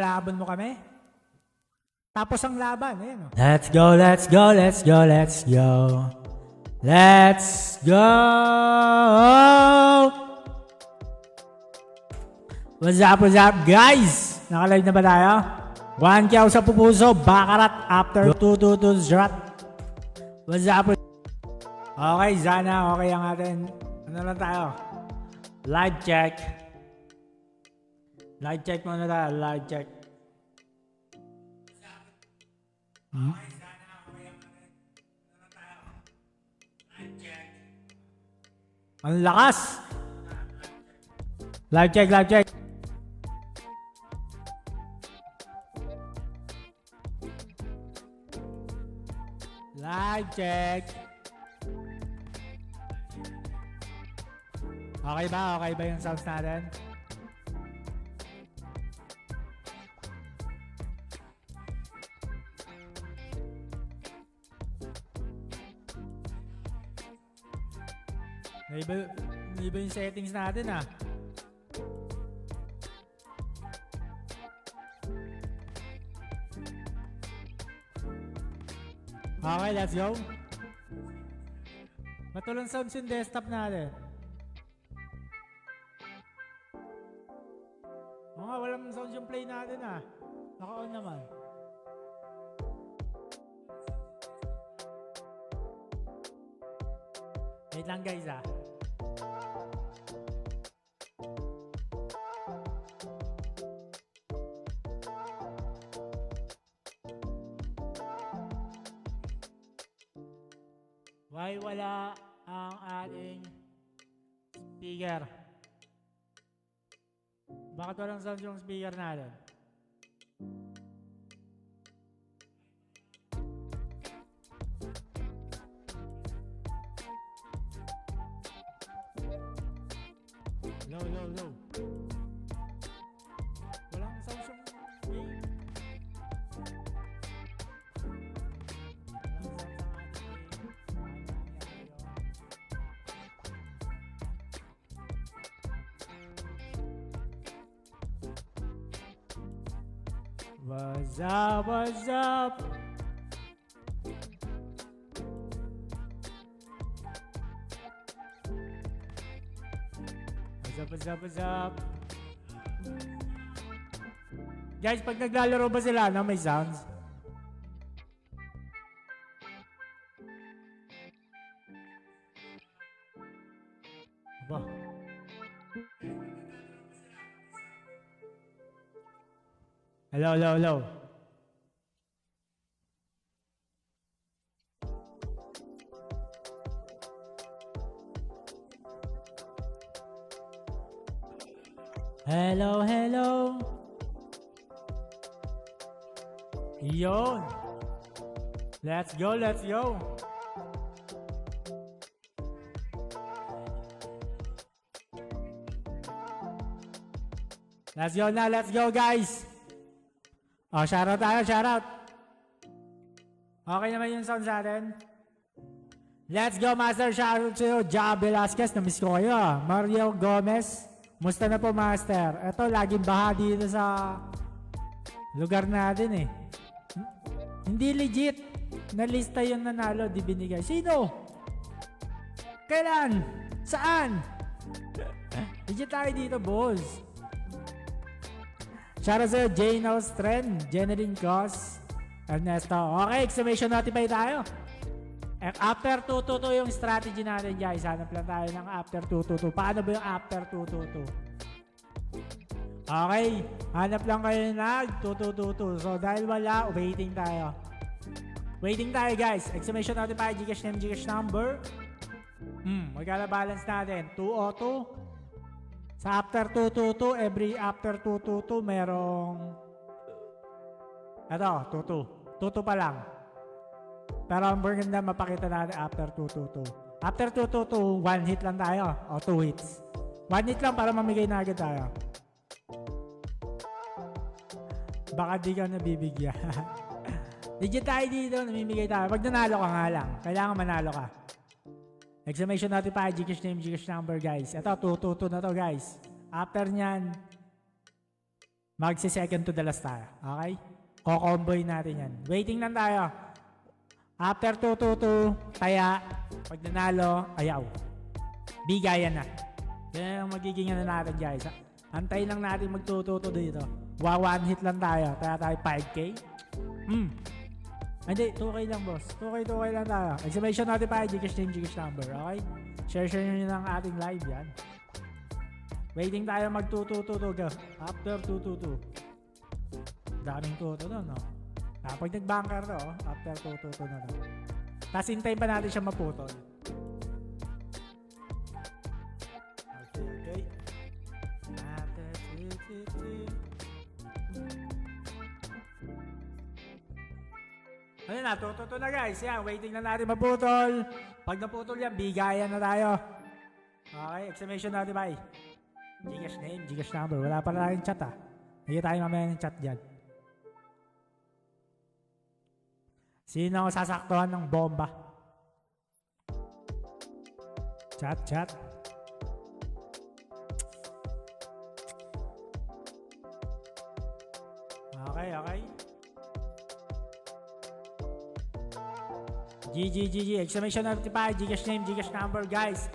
Kinalaban mo kami? Tapos ang laban, ayan o. Let's go, let's go, let's go, let's go. Let's go! What's up guys? Nakalive na ba tayo? 1K ako sa pupuso, Bakarat after 222 shot. What's up? Okay, sana okay ang atin. Ano lang tayo? Live check. Live check muna tayo, live check. Ang lakas! Live check, live check. Live check. Okay ba? Okay ba yung sounds natin? Naiba yung settings natin ah. Okay, let's go. Matulang sounds yung desktop natin. Oo nga, walang sounds yung play natin ah. Naka-on naman. Wait lang guys ah. Why wala ang ating speaker? Bakit walang sound yung speaker natin? Low. Walang sound yung game. What's up, what's up? What's up? Guys, pag naglalaro ba sila, no, may sounds? Aba. Hello. Hello. Yun. Let's go. Let's go guys. Oh, shoutout tayo, shoutout. Okay naman yung sound sa atin. Let's go, Master. Shoutout sa'yo, Ja Velasquez. Namiss ko kayo ah. Mario Gomez. Musta na po, Master? Ito, laging baha dito sa lugar natin eh. Hindi legit. Nalista yung nanalo, di binigay. Sino? Kailan? Saan? Legit tayo dito, boss. Shoutout sa'yo, Jane Ostren, Jeneline Cos, Ernesto. Okay, exclamation notify tayo. After 222 yung strategy natin guys. Hanap lang tayo ng after 222. Paano ba yung after 222? Okay, hanap lang kayo ng 2222. So dahil wala, waiting tayo. Waiting tayo guys. Exclamation notify, Gcash name, Gcash number. Magkala balance natin. 202. Sa after 222, every after 222 merong ito, 22. 22 pa lang. Pero ang maganda mapakita natin after 222. After 222, 1 hit lang tayo. O 2 hits. 1 hit lang para mamigay na agad tayo. Baka di ka nabibigyan. Legit tayo dito, namimigay tayo. Pag nanalo ka nga lang, kailangan manalo ka. Exclamation notify, Gcash name, Gcash number guys. Ito, 222 na to guys. After nyan, Magsi-second to the last tayo. Okay? Ko-comboy natin yan. Waiting lang tayo. After 2-2-2, kaya pag nanalo, ayaw. Bigayan na. Yan ang magiging ano natin guys. Antay lang natin mag-2-2-2 dito. One hit lang tayo. Kaya tayo 5K. Hindi, 2K lang boss. 2K lang tayo. Exclamation natin pa, Gcash name, Gcash number. Okay? Share nyo ng ating live yan. Waiting tayo mag 2-2-2 go. After 2-2-2. Daming 2-2 doon, no? Pag nag-banker to, after 2-2-2 na to. Tapos hintayin pa natin siya maputol. Okay. After 2-2-2. Ayun na, 2-2-2 na guys. Yan, waiting na natin maputol. Pag naputol yan, bigayan na tayo. Okay, exclamation natin bye. Gcash name, Gcash number. Wala pa tayong chat ah. Hindi tayo mamaya ng chat dyan. Sino ang sasaktuhan ng bomba? Chat. Okay. GG. Exclamation notify, Gcash name, Gcash number guys.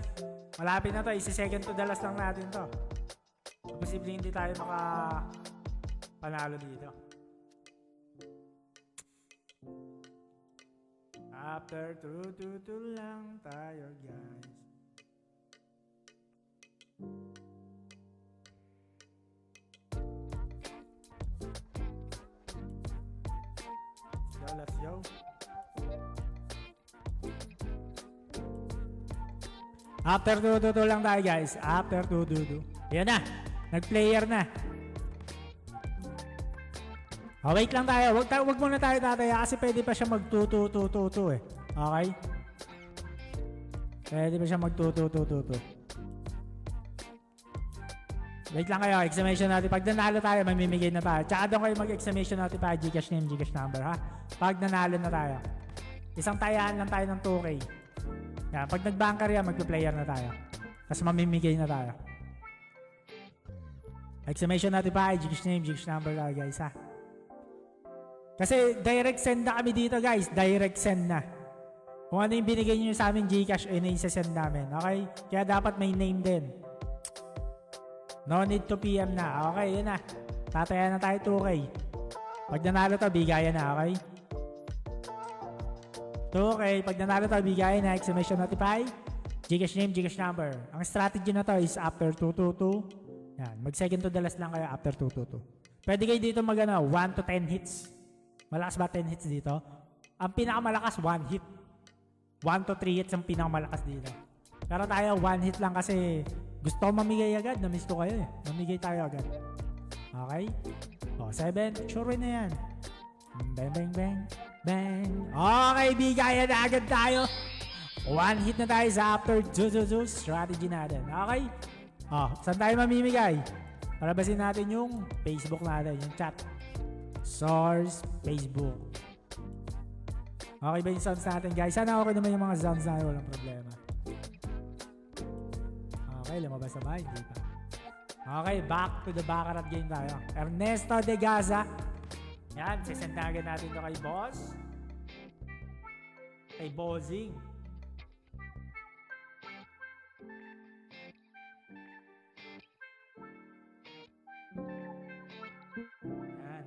Malapit na to, isi-second to the last lang natin to. Posible hindi tayo panalo dito. After 2-2-2 lang tayo guys. Let's go. After 2-2-2 lang tayo guys. After 2-2-2. Yan na. Nag-player na. Wait lang tayo. Wag muna tayo tataya kasi pwede pa siya mag-2-2-2-2 eh. Okay? Pwede pa siya mag-2-2-2-2. Wait lang kayo. Exclamation natin. Pag nanalo tayo, mamimigay na tayo. Tsaka doon kayo mag-exclamation natin pa. Gcash name, Gcash number ha. Pag nanalo na tayo. Isang tayaan lang tayo ng 2K. Yan. Pag nag-banker yan, mag-player na tayo. Tapos mamimigay na tayo. Exclamation natin pa. Gcash name, Gcash number lang guys ha. Kasi direct send na kami dito guys. Direct send na. Kung ano yung binigay nyo sa amin Gcash, yun yung isa-send namin. Okay? Kaya dapat may name din. No need to PM na. Okay, yun na. Tataya na tayo 2K. Pag nanalo to, bigayan na. Okay? 2K. Pag nanalo to, bigayan na. Exclamation notify. Gcash name, Gcash number. Ang strategy na to is after 2-2-2. Yan. Mag-second to the last lang kayo after 2-2-2. Pwede kayo dito mag 1 to 10 hits. Malakas ba 10 hits dito? Ang pinakamalakas 1 hit. 1 to 3 hits ang pinakamalakas dito. Pero tayo 1 hit lang kasi gusto ko mamigay agad. Na-miss ko kayo eh. Mamigay tayo agad. Okay? O, 7. Sure na yan. Bang. Okay, bigayan na agad tayo. 1 hit na tayo sa after 2-2-2 strategy natin. Okay? O, saan tayo mamimigay? Palabasin natin yung Facebook natin. Yung chat. Source, Facebook. Okay ba yung sounds natin guys? Sana okay naman yung mga sounds natin. Walang problema. Okay, lumabas na ba? Hindi pa. Okay, back to the Baccarat game tayo. Ernesto de Gaza. Yan, sisend na agad natin ito kay boss. Kay Bossing. Yan.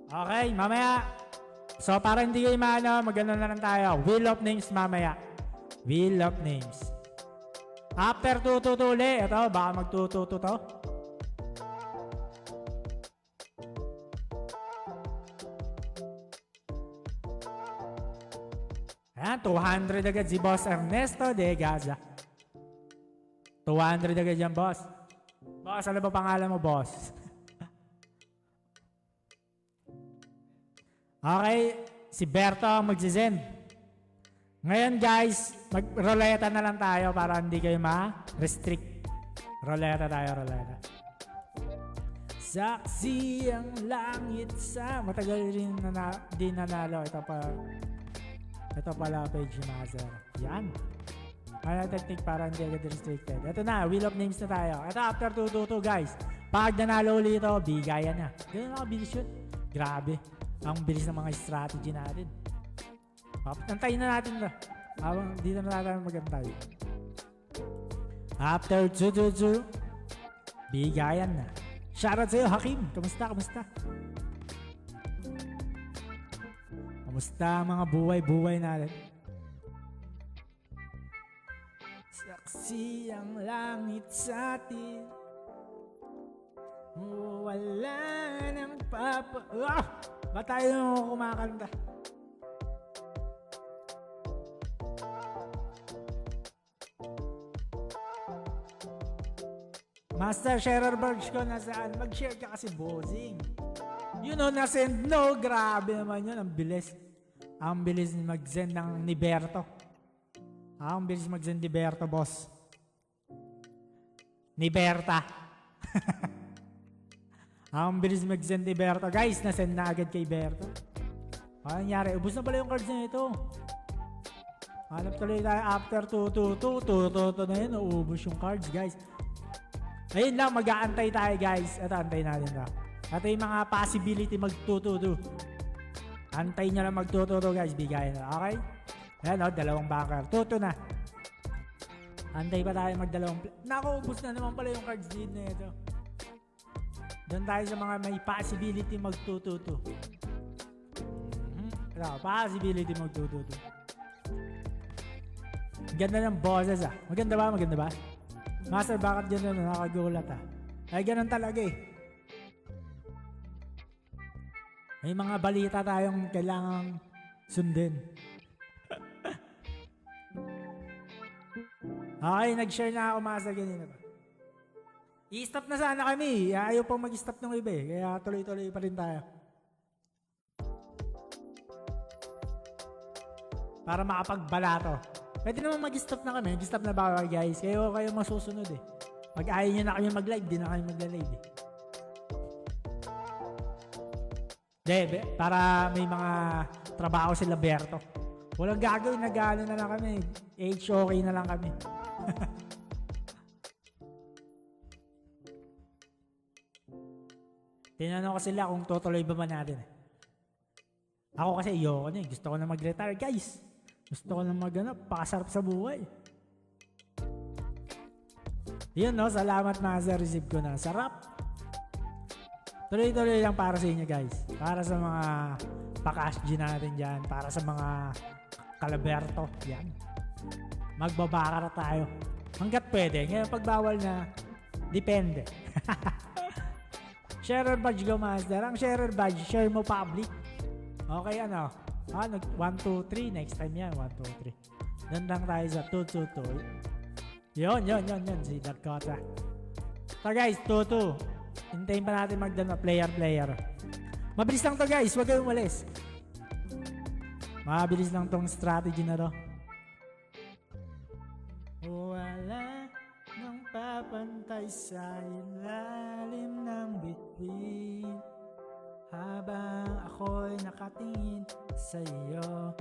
Okay, mamaya. So, para hindi kayo magano na lang tayo. Wheel of Names mamaya. Wheel of Names. After 2-2-2 ulit. Ito, baka mag-2-2-2 to. Ayan, 200 agad si Boss Ernesto de Gaza. 200 agad yan, boss. Boss, ano ba pangalan mo, boss? Okay, si Berto ang magsisend. Ngayon guys, mag-roleta na lang tayo para hindi kayo ma-restrict. Roleta tayo, roleta. Saksi ang langit sa... Matagal rin din nanalo. Ito pa. Ito pala page ni Master. Yan. Ano technique para hindi agad restricted. Ito na, wheel of names na tayo. Ito after 222 guys. Pag nanalo ulit ito, bigayan na. Ganun na kabilis yun. Grabe. Ang bilis ng mga strategy natin. Antayin na natin na. Habang dito na natin magantay. After 222, bigayan na. Shoutout sa'yo, Hakim. Kamusta? Kamusta mga buhay-buhay natin? Saksi ang langit sa atin. Wala nang ba tayo kumakanta? Master Sharer Barge ko nasaan? Mag-share ka kasi bossing. You know, nasend no. Grabe naman yun. Ang bilis. Ang bilis mag-send ng ni Berto. Ang bilis mag-send ni Berto, boss. Ni Berta. Ang bilis mag-send ni Berto. Guys, nasend na agad kay Berto. Ano nangyari? Ubus na pala yung cards na ito. Hanap tuloy tayo after 222 na yun. Ubus yung cards, guys. Ayun lang, mag-aantay tayo guys. Ito, antay natin ito. Ito yung mga possibility mag-222. Antay nyo lang mag-222 guys. Bigayan na. Okay? Ayan o, dalawang banker. 2-2 na. Antay pa tayo mag-dalawang. Nakuubos na naman pala yung cards din na ito. Doon tayo sa mga may possibility mag-222. Ito, possibility mag-222. Ganda ng bosses ah. Maganda ba? Maganda ba? Master, bakit gano'n? Nakagulat ah. Ay, ganun talaga eh. May mga balita tayong kailangang sundin. Okay, nag-share na ako, Master, ganyan ba? I-stop na sana kami. Ayaw pang mag-stop ng iba eh. Kaya tuloy-tuloy pa rin tayo. Para makapagbalato. Pwede naman mag-stop na kami. Mag-stop na ba guys? Kayo masusunod eh. Pag ayaw nyo na kami mag-live, di na kami magla-live eh. Debe, para may mga trabaho sila Berto. Walang gagawin, nag-ano na lang kami. HOK na lang kami. Tinanong ko sila kung tutuloy ba man natin. Ako kasi ayoko na eh. Gusto ko na mag-retire guys. Gusto ko na pakasarap sa buhay. Yun no, salamat Master, receive ko na. Sarap. Tuloy-tuloy lang para sa inyo guys. Para sa mga pa-cash G natin dyan. Para sa mga kalaberto. Yan. Magbabakara tayo. Hanggat pwede. Ngayon pag bawal na, depende. Sharer badge go Master. Ang sharer badge, share mo public. Okay ano? 1, 2, 3. Next time yan. 1, 2, 3. Dandang tayo sa 2, 2, 2. Yun. Si Dakota. So guys, 2, 2. Hintayin pa natin player. Mabilis lang to guys. Huwag kayong umalis. Mabilis lang tong strategy na to. Wala nang papantay sa ilalim ng bituin. Habang ako'y nakatingin sa iyo.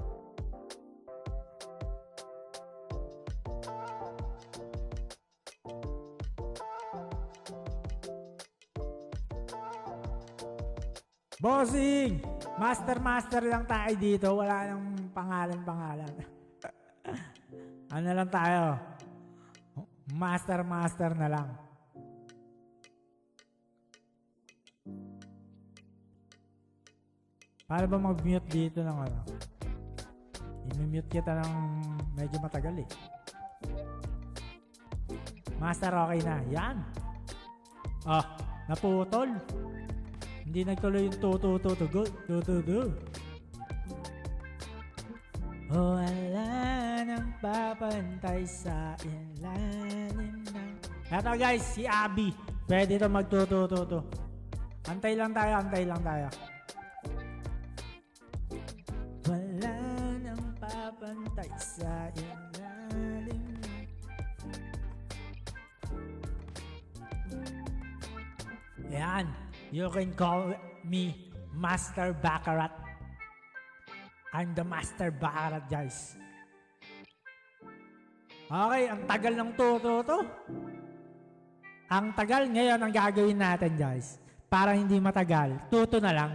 Bossing! Master lang tayo dito. Wala nang pangalan. Ano lang tayo? Master na lang. Para ba mag-mute dito ng ano? I-mute kita ng medyo matagal eh. Master, okay na. Yan. Oh, naputol. Hindi nagtuloy yung tutu. Wala nang papantay sa ilalim ng... Eto guys, si Abby. Pwede ito magtutu. Antay lang tayo. Wala nang papantay sa ilalim ng... Yan. You can call me Master Baccarat. I'm the master baccarat, guys. Okay, ang tagal ng to. Ang tagal ngayon ang gagawin natin, guys. Para hindi matagal, tuto na lang.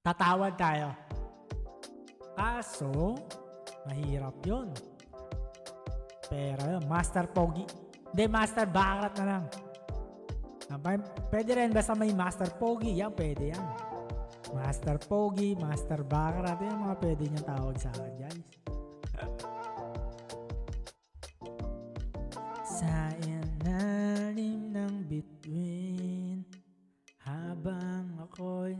Tatawad tayo. Kaso, mahirap yun. Pero, master pogi. Hindi, master baccarat na lang. Pwede rin, basta may master pogi. Yan, pwede yan. Master pogi, master baccarat. Yan mga pwede niyang tawag sa akin, guys. Sa ilalim ng bituin, habang ako'y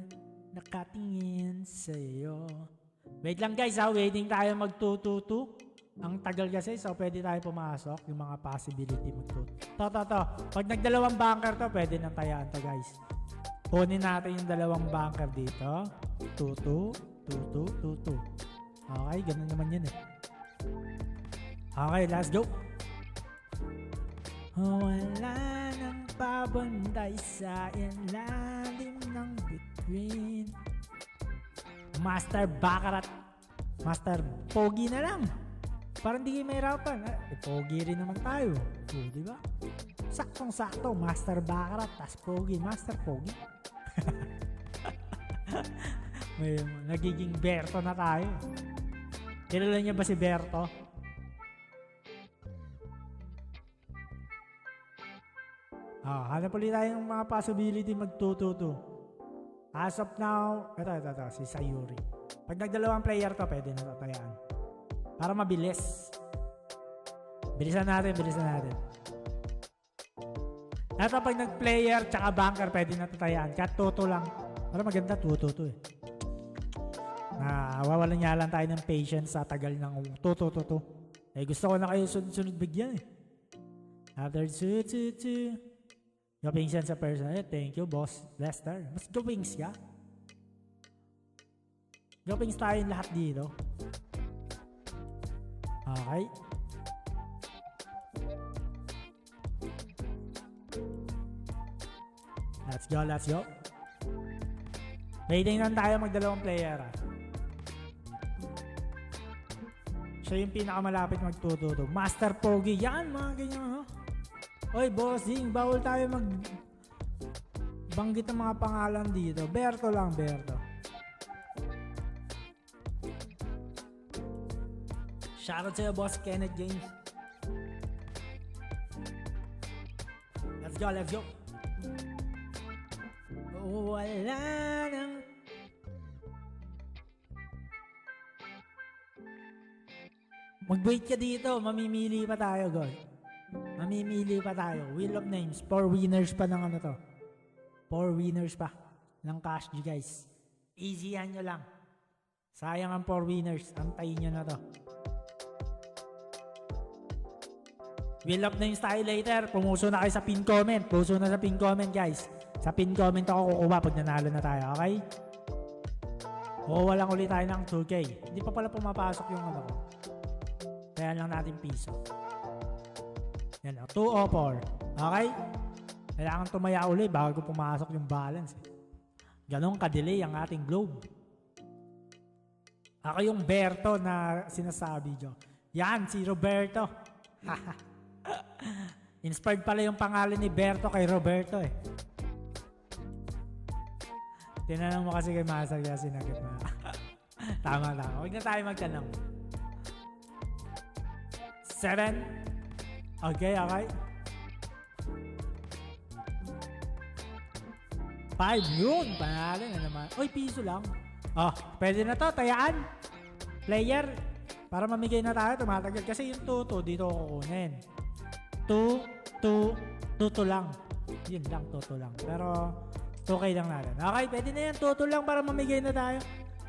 nakatingin sa'yo. Wait lang guys ha, waiting tayo magtututu. Ang tagal kasi, so pwede tayo pumasok yung mga possibility magtutu. To. Pag nagdalawang bunker to, pwede nang tayaan to guys. Kunin natin yung dalawang bunker dito. Tutu. Okay, ganun naman yun eh. Okay, let's go. Wala nang pabantay sa ilalim ng bituin. Master baccarat. Master pogi na lang. Parang di kayo mahirapan. Pogi rin naman tayo. Di ba? Saktong-sakto. Master baccarat. Tas pogi. Master pogi. May nagiging Berto na tayo. Kilala niya ba si Berto? Hanap ulit tayo ng mga possibility magtututo. As of now, ito, si Sayuri. Pag nagdalawang player to, pwede na tatayaan. Para mabilis. Bilisan natin. Ito pag nag-player tsaka bunker, pwede na tatayaan. Kahit tuto lang. Para maganda tuto eh. Wawalan niya lang tayo ng patience sa tagal ng tuto. Eh gusto ko na kayo sunod-sunod bigyan eh. After two. Gapings yan sa person. Thank you, boss Lester. Mas gapings ka? Gapings tayo lahat dito. Okay. Let's go. Waiting lang tayo magdalawang player Siya yung pinakamalapit magtututo. Master Pogi. Yan, mga ganyan Oy, bossing, bawal tayo banggit ng mga pangalan dito. Berto lang, Berto. Shoutout sa'yo, boss Kenneth James. Let's go. Wala nang... Mag-wait ka dito, mamimili pa tayo, guys. Wheel of Names. 4 winners pa ng ano to. 4 winners pa ng cash G, guys. Easy yan nyo lang. Sayang ang 4 winners. Antayin nyo na to. Wheel of Names tayo later. Pumuso na kayo sa pin comment. Puso na sa pin comment, guys. Sa pin comment ako kukuha pag nanalo na tayo. Okay? Kukuha lang ulit tayo ng 2K. Hindi pa pala pumapasok yung ano ko. Kaya lang natin piso. Yan, 2 o 4. Okay? Kailangan tumaya ulit bago pumasok yung balance. Ganon ka-delay ang ating globe. Ako yung Berto na sinasabi nyo. Yan, si Roberto. Inspired pala yung pangalan ni Berto kay Roberto eh. Tinanong mo kasi kay Master kaya sinagot na. Tama. Huwag na tayo magtanong. 7. Okay. 5 yun. Panalo na naman. Oy, piso lang. Pwede na to. Tayaan. Player. Para mamigay na tayo. Tumatagal. Kasi yung tuto dito ko kukunin. Tuto lang. Yun lang. Tuto lang. Pero 2K lang natin. Okay. Pwede na yan. Tuto lang para mamigay na tayo.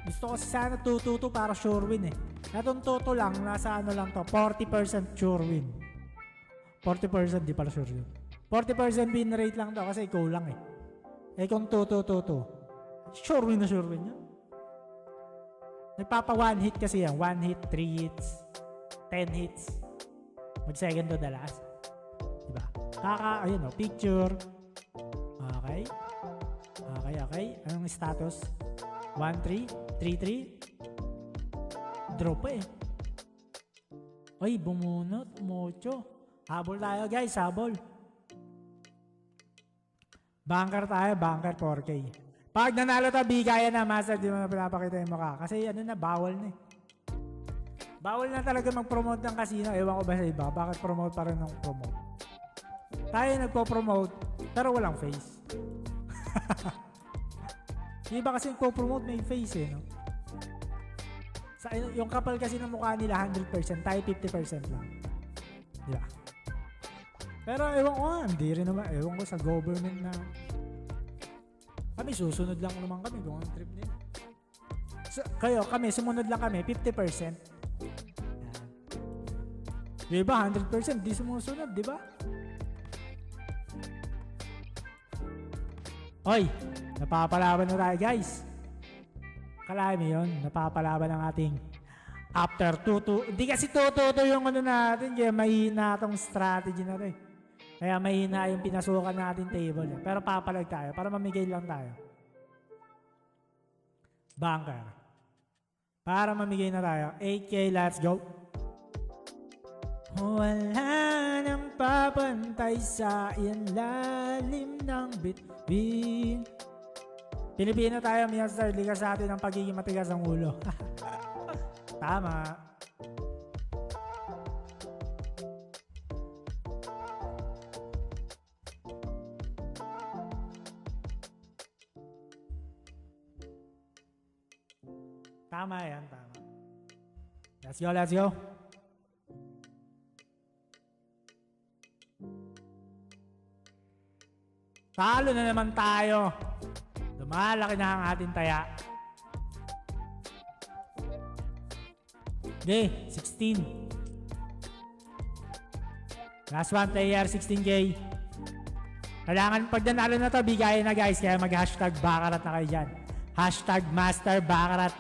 Gusto ko sana tuto para sure win eh. Natong tuto lang. Nasa ano lang to. 40% sure win. 40% di pala sure yun. 40% win rate lang daw kasi ikaw lang eh. Kung tuto. Sure win yan. Nagpapa 1 hit kasi yan. 1 hit, 3 hits, 10 hits. Mag second to the last. Diba? Ayun picture. Okay. Anong status? 1-3? 3-3? Draw pa eh. Ay, bumunot. Mocho. Habol tayo guys, habol. Banker tayo, banker 4K. Pag nanalo tayo, bigayan na, master, di mo na pinapakita yung mukha. Kasi ano na, bawal na eh. Bawal na talaga mag-promote ng casino. Ewan ko ba sa iba, bakit promote pa rin ng promote? Tayo nagpo-promote, pero walang face. Yung iba kasi nagpo-promote may face eh, no? Yung kapal kasi ng mukha nila 100%, tayo 50% lang. Di ba? Pero ewan ko hindi rin naman. Ewan ko sa government na kami susunod lang naman kami kung ang trip nila. Kami, sumunod lang kami, 50%. Yan. Yung iba, 100%, di sumusunod, di ba? Oy, napapalaban na tayo guys. Kalahin mo yun, napapalaban ang ating after 2-2. Hindi kasi 2-2 yung ano natin, kaya mahina itong strategy na ito eh. Kaya mahina yung pinasukan natin table. Eh. Pero papalag tayo para mamigay lang tayo. Banker. Para mamigay na tayo. 8K, let's go. Wala nang papantay sa ilalim ng bituin. Pilipino tayo, Mister. Liga sa atin ang pagiging matigas ang ulo. Tama. Tama yan, tama. Let's go, let's go. Talo na naman tayo. Lumalaki na ang ating taya. Okay, 16. Last one player, 16K. Kailangan pag nanalo na to, bigayin na guys. Kaya mag-hashtag Baccarat na kayo dyan. Hashtag Master Baccarat.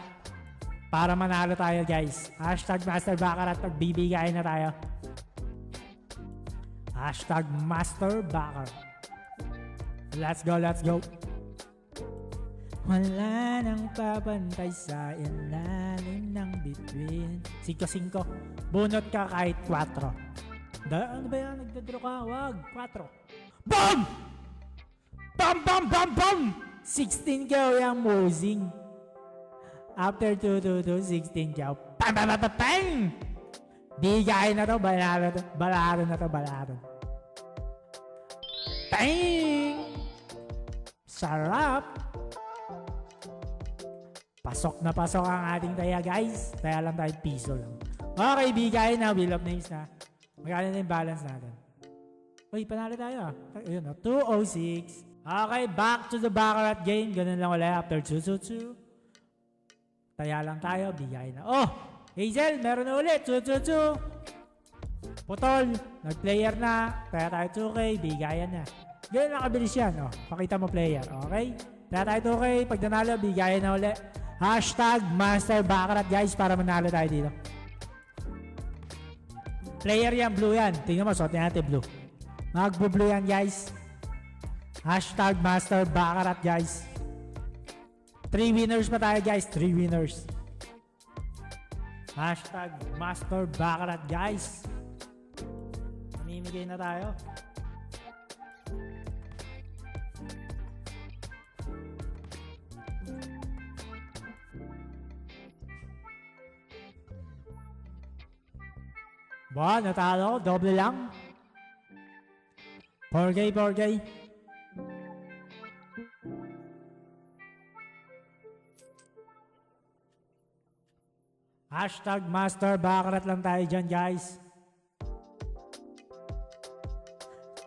Para manalo tayo guys. Hashtag Master Baccarat. Pagbibigayin na tayo. Hashtag Master Baccarat. Let's go, let's go. Wala nang papantay sa ilalim ng bituin. 5-5. Bunot ka kahit 4. Ano ba yan? Nagdadraw ka? Wag. 4. BOOM! Bam, bam, bam, bam! 16 ka yung mosing. After 2-2-2, 16 ka. Bam, bam, bam, bam, bam! Bigay na to. Balaro to. Balaro na to. Balaro. Bang! Sarap! Pasok na pasok ang ating taya guys. Taya lang tayo piso lang. Okay, bigay na. Wheel of names na. Magkano na yung balance natin? Uy, panalo tayo ah. Ayun, 206. Okay, back to the Baccarat game. Ganun lang ulit after 2-2-2. Taya lang tayo. Bigay na. Oh! Hazel, meron na ulit. 2-2-2. Putol. Nag-player na. Taya tayo 2K. Bigayan na. Ganun lang kabilis yan. Oh, pakita mo player. Okay? Taya tayo 2K. Pag nanalo, bigayan na ulit. Hashtag Master Baccarat guys para manalo tayo dito. Player yan, blue yan. Tingnan mo, suotin natin blue. Magbo-blue yan guys. Hashtag Master Baccarat guys. 3 winners pa tayo guys. 3 winners. Hashtag Master Baccarat guys. Namimigay na tayo. Ba, natalo. Doble lang. 4K, 4K. Hashtag Master Baccarat lang tayo dyan, guys.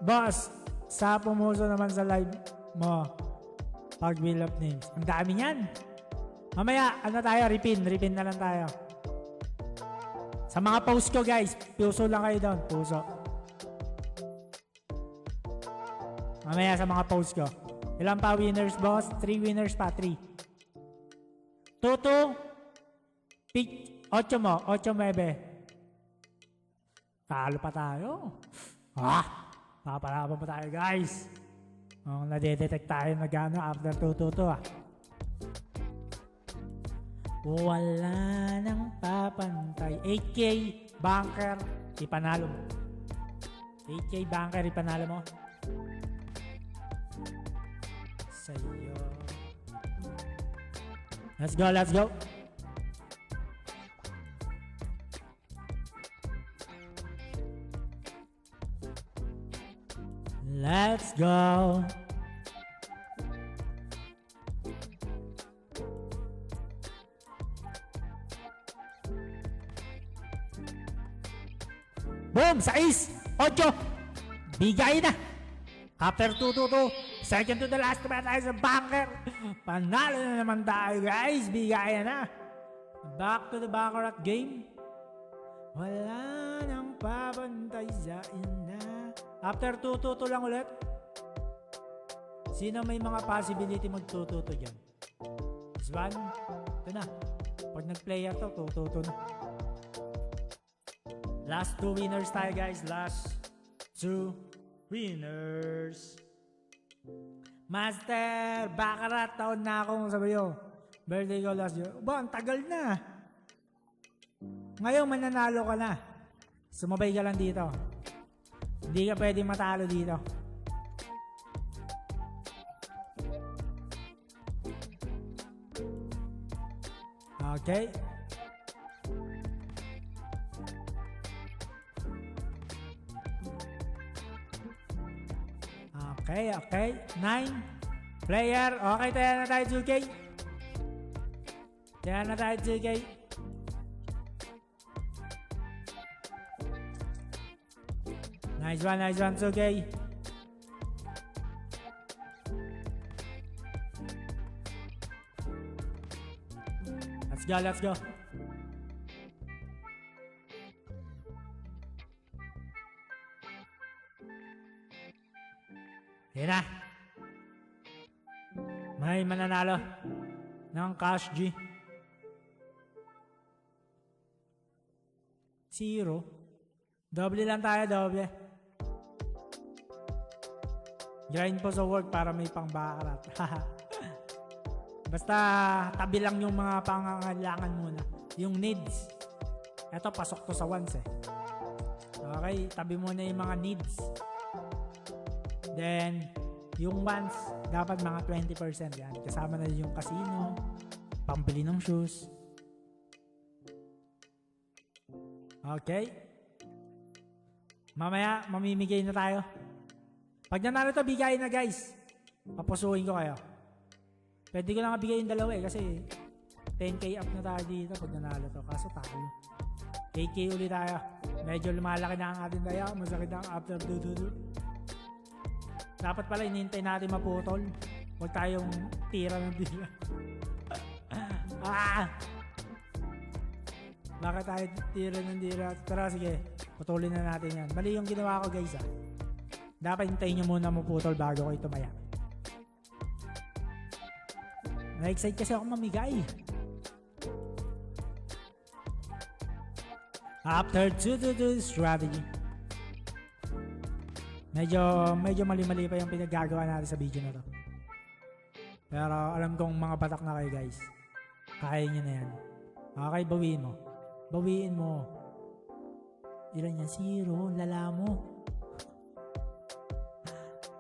Boss, sa pumuso naman sa live mo, pag wheel of names. Ang dami yan. Mamaya, ano tayo, repin na lang tayo. Sa mga post ko guys, puso lang kayo doon, puso. Mamaya sa mga post ko. Ilan pa winners boss? 3 winners pa, 3. 2-2. Pick, 8 mo, 8-9. Talo pa tayo. Papalaban pa tayo guys. Nadedetect tayo na gano'n after 2-2-2 ah. Wala nang papantay. 8K bunker, ipanalo mo. 8K bunker, ipanalo mo. Sa'yo. Let's go, let's go. Let's go. Boom! 6! 8! Bigay na! After 2-2-2, second to the last naman tayo sa bunker. Panalo na naman tayo guys. Bigay na. Back to the Baccarat game. Wala nang pabantay sa ina. After 2-2-2 lang ulit. Sino may mga possibility mag 2-2-2 dyan? Swan? Ito na. Pag nag-player to, 2-2-2 na. Last 2 winners tayo guys. Last 2 winners. Master, Baccarat, taon na akong sabi nyo. Birthday ko last year. Ba, ang tagal na. Ngayon, mananalo ka na. Sumabay ka lang dito. Hindi ka pwedeng matalo dito. Okay. Okay. 9. Player. Okay, tayo na tayo 2K. Tayo na tayo 2K. Nice one, 2K. Let's go. Yan na. May mananalo ng Cash G. 0. Doble lang tayo, doble. Grind po sa work para may pang Baccarat. Basta tabi lang yung mga pangangailangan muna. Yung needs. Eto, pasok to sa wants eh. Okay, tabi muna yung mga needs. Then, yung wants, dapat mga 20% yan. Kasama na yung casino, pambili ng shoes. Okay. Mamaya, mamimigay na tayo. Pag nanalo to, bigay na guys. Papusuhin ko kayo. Pwede ko lang bigay yung dalawa eh, kasi 10K up na tayo dito pag nanalo to. Kaso tayo. 8K ulit tayo. Medyo lumalaki na ang ating daya. Masakit na ang after do. Dapat pala inintay natin maputol. Huwag tayong tira ng dila. Bakit tayo tira ng dila? Tara sige, putulin na natin yan. Mali yung ginawa ko guys Dapat hintayin nyo muna maputol bago kayo tumaya. Na-excite kasi ako mamigay. After 2-2-2 strategy. Medyo mali-mali pa yung pinaggagawa natin sa video na to. Pero alam kong mga batak na kayo guys. Kaya nyo na yan. Okay, bawiin mo. Bawiin mo. Ilan yan? 0. Lala mo.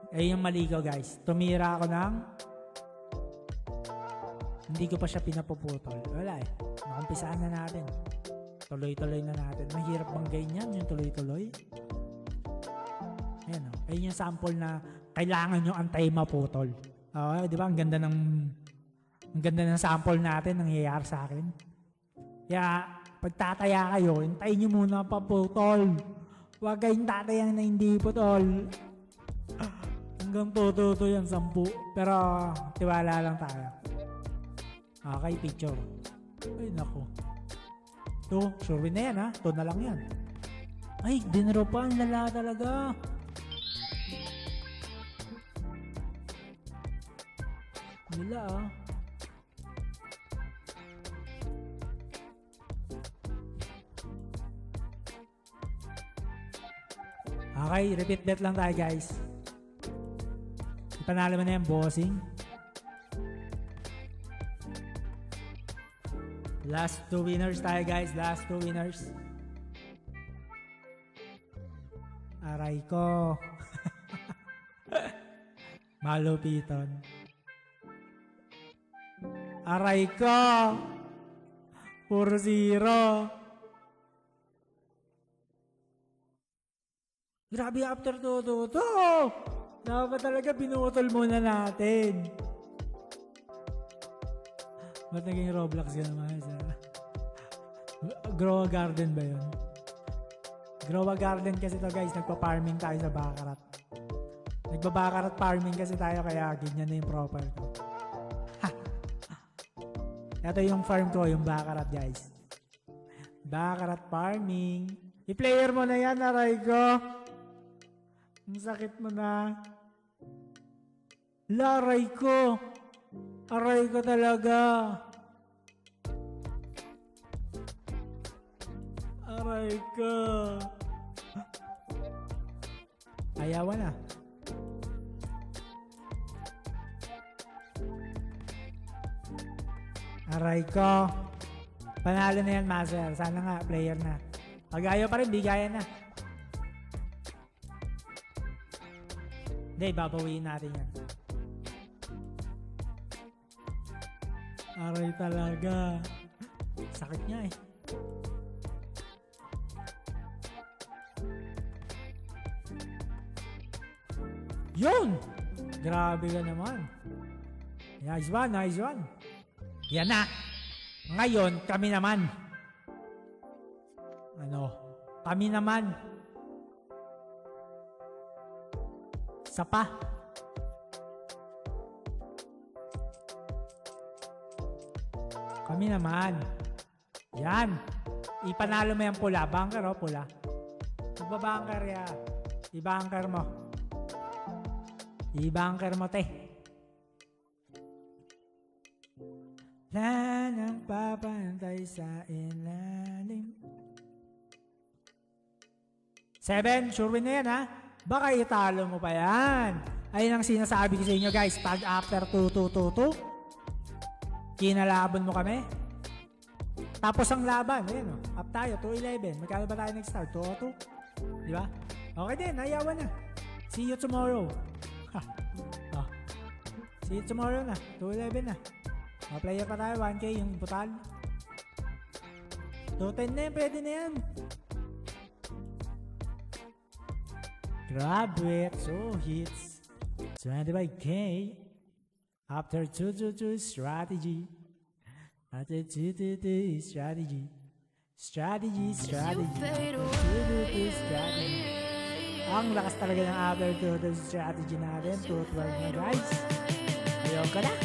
Eh yung mali ko guys. Tumira ako ng hindi ko pa siya pinapuputol. Wala eh. Nakumpisaan na natin. Tuloy-tuloy na natin. Mahirap bang ganyan yung tuloy-tuloy? Ayan o. Ayun yung sample na kailangan nyo antay maputol. Di ba? Ang ganda ng sample natin nangyayari sa akin. Kaya, pagtataya kayo, hintayin nyo muna paputol. Huwag kayong tatayang na hindi putol. Hanggang tututo yan, 10. Pero, tiwala lang tayo. Okay, picture. Ay, naku. 2, sure win na yan ha. 2 na lang yan. Ay, dinero pa. Ang lala talaga. Nila Okay, repeat bet lang tayo guys. Ipanalo mo na yung bossing. Last 2 winners tayo guys. Last 2 winners. Aray ko. Malupiton. Aray ko. Puro zero. Grabe after to. Dapat talaga binutol muna natin. Ba't naging Roblox yun naman? Grow a garden ba yun? Grow a garden kasi to guys. Nagpa-farming tayo sa Baccarat. Nagbabakarat farming kasi tayo kaya ganyan na yung profile ko. Ito yung farm ko, yung Baccarat guys. Baccarat farming. I-player mo na yan, aray ko. Ang sakit mo na. Laray ko. Aray ko talaga. Aray ko. Ayawan na. Aray ko. Panalo na yan, Master. Sana nga, player na. Pag ayaw pa rin, bigayan na. Hindi, babawiin natin yan. Aray talaga. Sakit niya eh. Yun! Grabe ka naman. Nice one, nice one. Yan na. Ngayon, kami naman. Kami naman. Sapa. Kami naman. Yan. Ipanalo mo yung pula. Bunker o pula. Magbabunker ya. I-bunker mo. I-bunker mo te. Lanang papantay sa ilalim. 7, sure win na yan ha. Baka italo mo pa yan. Ayun ang sinasabi ko sa inyo guys. Pag after 2-2-2-2, kinalaban mo kami. Tapos ang laban, ayun o. Up tayo, 2-11. Magkano ba tayo next start? 2-2? Di ba? Okay din, ayawan na. See you tomorrow. See you tomorrow na. 2-11 na. Player pa tayo, 1K yung butal. 2-10 na yan, pwede na yan. Grabe, 2 hits. 25K. After 2-2-2 strategy. After 2-2-2 strategy. Strategy. 2-2-2 strategy. Ang lakas talaga ng after 2-2 strategy natin. 2-12 na guys. Ayoko na.